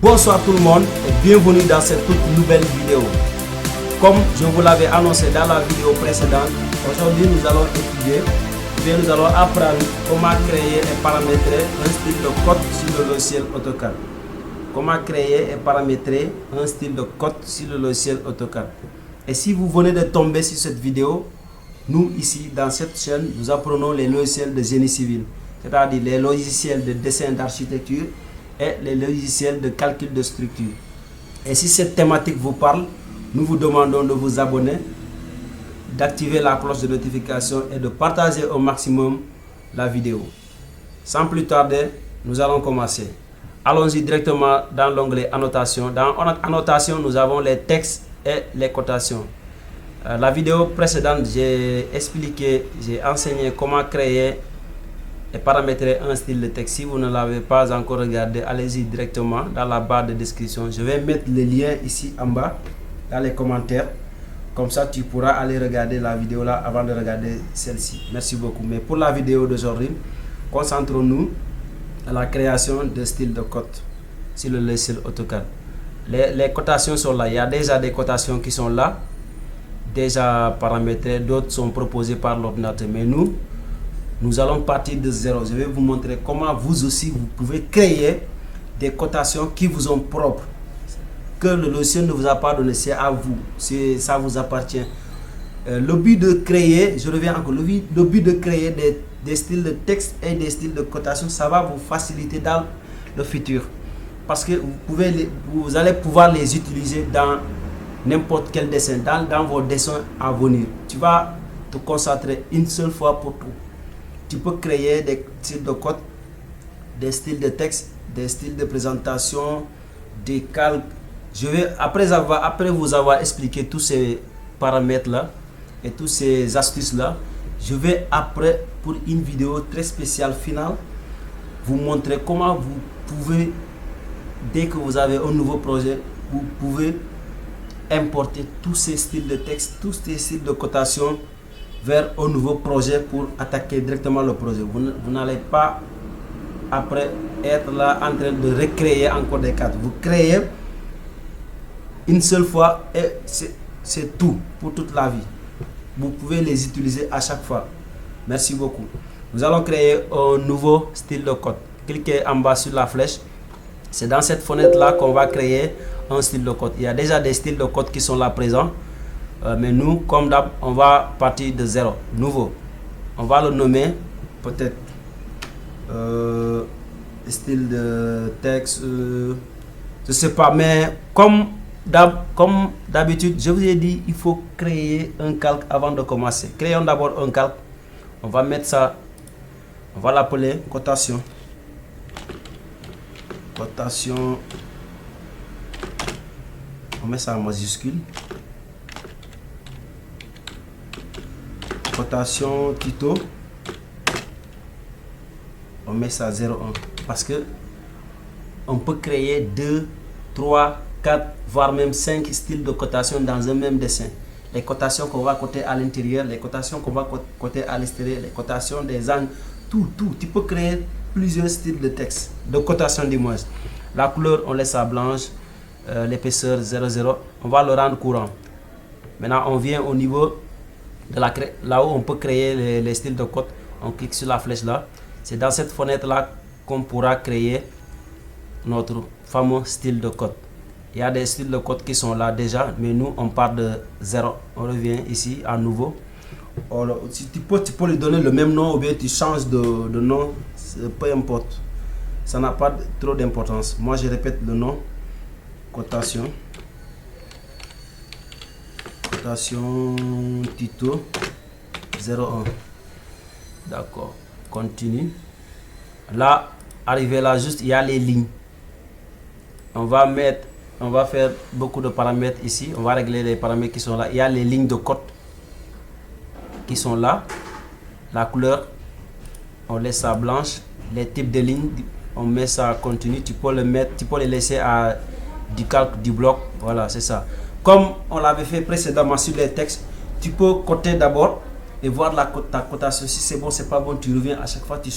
Bonsoir tout le monde et bienvenue dans cette toute nouvelle vidéo. Comme je vous l'avais annoncé dans la vidéo précédente, aujourd'hui nous allons étudier, nous allons apprendre comment créer et paramétrer un style de code sur le logiciel AutoCAD. Comment créer et paramétrer un style de code sur le logiciel AutoCAD. Et si vous venez de tomber sur cette vidéo, nous ici dans cette chaîne, nous apprenons les logiciels de génie civil, c'est-à-dire les logiciels de dessin d'architecture et les logiciels de calcul de structure. Et si cette thématique vous parle, nous vous demandons de vous abonner, d'activer la cloche de notification et de partager au maximum la vidéo. Sans plus tarder, nous allons commencer. Allons-y directement dans l'onglet annotation. Dans annotation, nous avons les textes et les cotations. La vidéo précédente, j'ai expliqué, j'ai enseigné comment créer et paramétrer un style de texte. Si vous ne l'avez pas encore regardé, allez-y directement dans la barre de description. Je vais mettre le lien ici en bas dans les commentaires. Comme ça, tu pourras aller regarder la vidéo là avant de regarder celle-ci. Merci beaucoup. Mais pour la vidéo d'aujourd'hui, concentrons-nous à la création de style de code sur le logiciel AutoCAD. Les cotations sont là. Il y a déjà des cotations qui sont là, déjà paramétrées. D'autres sont proposées par l'ordinateur. Mais nous allons partir de zéro. Je vais vous montrer comment vous aussi, vous pouvez créer des cotations qui vous sont propres. Que le logiciel ne vous a pas donné, c'est à vous. Ça vous appartient. Le but de créer, je reviens encore, le but de créer des styles de texte et des styles de cotation, ça va vous faciliter dans le futur. Parce que vous allez pouvoir les utiliser dans n'importe quel dessin, dans vos dessins à venir. Tu vas te concentrer une seule fois pour tout. Tu peux créer des styles de code, des styles de texte, des styles de présentation, des calques. Je vais, après vous avoir expliqué tous ces paramètres-là et toutes ces astuces-là, je vais après, pour une vidéo très spéciale finale, vous montrer comment vous pouvez, dès que vous avez un nouveau projet, vous pouvez importer tous ces styles de texte, tous ces styles de cotation vers un nouveau projet pour attaquer directement le projet. Vous n'allez pas après être là en train de recréer encore des cartes. Vous créez une seule fois et c'est tout pour toute la vie. Vous pouvez les utiliser à chaque fois. Merci beaucoup. Nous allons créer un nouveau style de code. Cliquez en bas sur la flèche. C'est dans cette fenêtre là qu'on va créer un style de code. Il y a déjà des styles de code qui sont là présents. Mais nous, comme d'hab, on va partir de zéro. Nouveau. On va le nommer peut-être style de texte. Je sais pas, mais comme d'habitude, je vous ai dit, il faut créer un calque avant de commencer. Créons d'abord un calque. On va mettre ça, on va l'appeler cotation. Cotation. On met ça en majuscule. Cotation tuto. On met ça 0,1 parce que on peut créer 2, 3, 4, voire même 5 styles de cotation dans un même dessin. Les cotations qu'on va coter à l'intérieur, les cotations qu'on va coter à l'extérieur, les cotations des angles, tout. Tu peux créer plusieurs styles de texte, de cotation du moins. La couleur, on laisse à blanche, l'épaisseur 0,0. On va le rendre courant. Maintenant, on vient au niveau de là où on peut créer les styles de code. On clique sur la flèche là. C'est dans cette fenêtre là qu'on pourra créer notre fameux style de code. Il y a des styles de code qui sont là déjà, mais nous on part de zéro. On revient ici à nouveau. Si tu peux lui donner le même nom ou bien tu changes de nom, peu importe. Ça n'a pas trop d'importance. Moi je répète le nom. Cotation. Cotation tuto 01. D'accord. Continue. Là, arrivé là, juste il y a les lignes. On va faire beaucoup de paramètres ici. On va régler les paramètres qui sont là. Il y a les lignes de code qui sont là. La couleur, on laisse ça blanche. Les types de lignes, on met ça continu. Tu peux les laisser à du calque du bloc. Voilà, c'est ça. Comme on l'avait fait précédemment sur les textes, tu peux coter d'abord et voir ta cotation. Si c'est bon, c'est pas bon, tu reviens à chaque fois, tu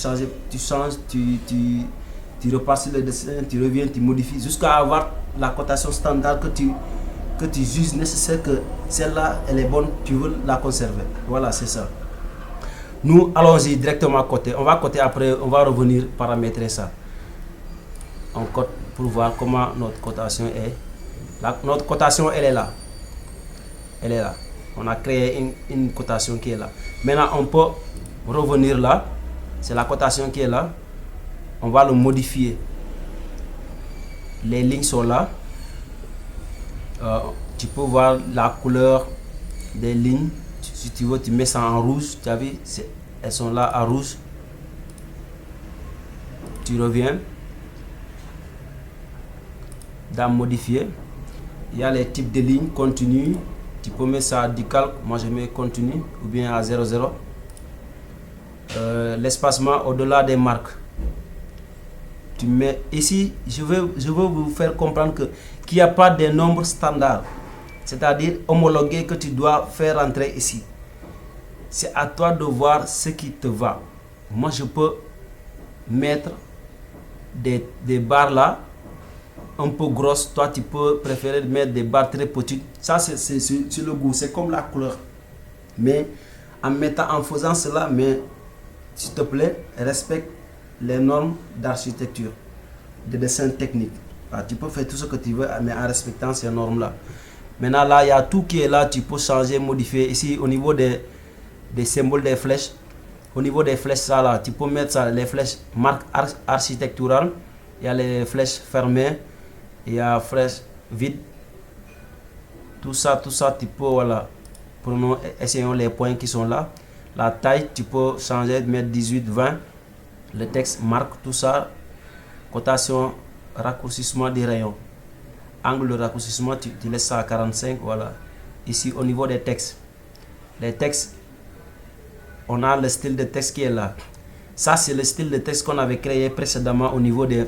tu repars sur le dessin, tu reviens, tu modifies jusqu'à avoir la cotation standard que tu juges nécessaire, que celle-là elle est bonne, tu veux la conserver. Voilà, c'est ça. Nous allons-y directement coter. On va coter après, on va revenir paramétrer ça. On cote pour voir comment notre cotation est. Notre cotation, elle est là. Elle est là. On a créé une cotation qui est là. Maintenant, on peut revenir là. C'est la cotation qui est là. On va le modifier. Les lignes sont là. Tu peux voir la couleur des lignes. Si tu veux, tu mets ça en rouge. Tu as vu, elles sont là en rouge. Tu reviens dans modifier. Il y a les types de lignes continu. Tu peux mettre ça à du calque. Moi, je mets continu ou bien à 0,0. L'espacement au-delà des marques. Tu mets ici. Je veux vous faire comprendre qu'il n'y a pas de nombres standards. C'est-à-dire homologué que tu dois faire entrer ici. C'est à toi de voir ce qui te va. Moi, je peux mettre des barres là, un peu grosses. Toi, tu peux préférer mettre des barres très petites. Ça, c'est sur le goût. C'est comme la couleur. Mais en faisant cela, mais s'il te plaît, respecte les normes d'architecture, de dessin technique. Tu peux faire tout ce que tu veux, mais en respectant ces normes-là. Maintenant, là, il y a tout qui est là. Tu peux changer, modifier. Ici, au niveau des symboles des flèches, au niveau des flèches, ça là, tu peux mettre ça, les flèches marque architecturale. Il y a les flèches fermées, il y a flèches vides. Tout ça, tu peux, voilà. Prenons, essayons les points qui sont là. La taille, tu peux changer, mettre 18, 20. Le texte marque tout ça. Cotation, raccourcissement des rayons. Angle de raccourcissement, tu laisses ça à 45. Voilà. Ici, au niveau des textes. Les textes, on a le style de texte qui est là. Ça, c'est le style de texte qu'on avait créé précédemment au niveau de...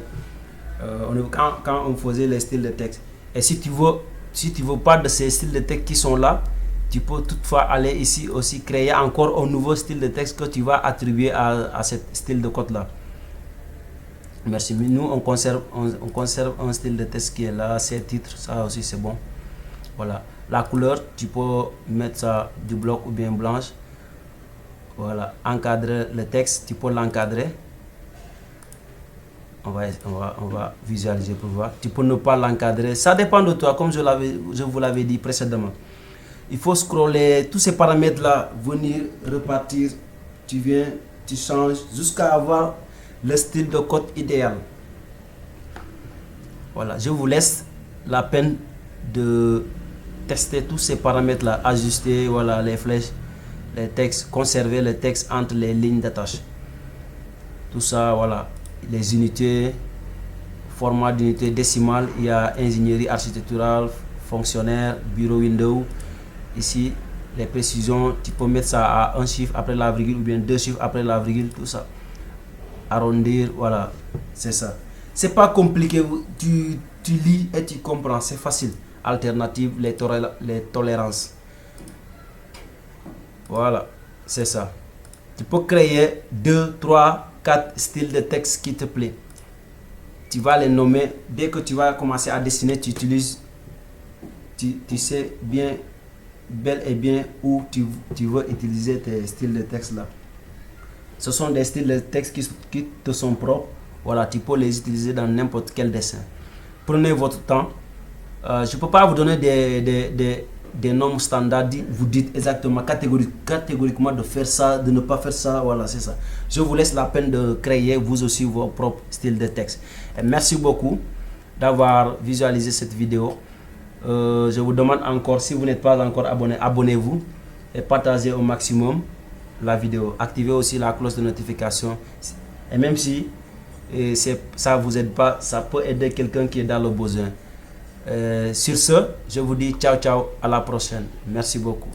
quand on faisait les styles de texte. Et si tu veux pas de ces styles de texte qui sont là, tu peux toutefois aller ici aussi créer encore un nouveau style de texte que tu vas attribuer à ce style de code là. Merci. Mais nous, on conserve un style de texte qui est là, ces titres, ça aussi c'est bon. Voilà. La couleur, tu peux mettre ça du bloc ou bien blanche. Voilà. Encadrer le texte, tu peux l'encadrer. On va visualiser pour voir. Tu peux ne pas l'encadrer. Ça dépend de toi, comme je vous l'avais dit précédemment. Il faut scroller tous ces paramètres là, venir repartir. Tu viens, tu changes jusqu'à avoir le style de code idéal. Voilà, je vous laisse la peine de tester tous ces paramètres là, ajuster, voilà, les flèches, les textes, conserver le texte entre les lignes d'attache. Tout ça, voilà, les unités, format d'unité décimale, il y a ingénierie architecturale, fonctionnaire, bureau window. Ici, les précisions, tu peux mettre ça à un chiffre après la virgule ou bien 2 chiffres après la virgule, tout ça. Arrondir, voilà, c'est ça. C'est pas compliqué, tu lis et tu comprends, c'est facile. Alternative, les tolérances. Voilà, c'est ça. Tu peux créer 2, 3, 4 styles de texte qui te plaît. Tu vas les nommer. Dès que tu vas commencer à dessiner, tu utilises, tu sais bien, bel et bien où tu veux utiliser tes styles de texte là. Ce sont des styles de texte qui te sont propres. Voilà, tu peux les utiliser dans n'importe quel dessin. Prenez votre temps. Je ne peux pas vous donner des normes standards. Vous dites exactement, catégoriquement de faire ça, de ne pas faire ça. Voilà, c'est ça. Je vous laisse la peine de créer vous aussi vos propres styles de texte. Et merci beaucoup d'avoir visualisé cette vidéo. Je vous demande encore, si vous n'êtes pas encore abonné, abonnez-vous et partagez au maximum la vidéo. Activez aussi la cloche de notification. Et même si ça ne vous aide pas, ça peut aider quelqu'un qui est dans le besoin. Sur ce, je vous dis ciao, ciao, à la prochaine. Merci beaucoup.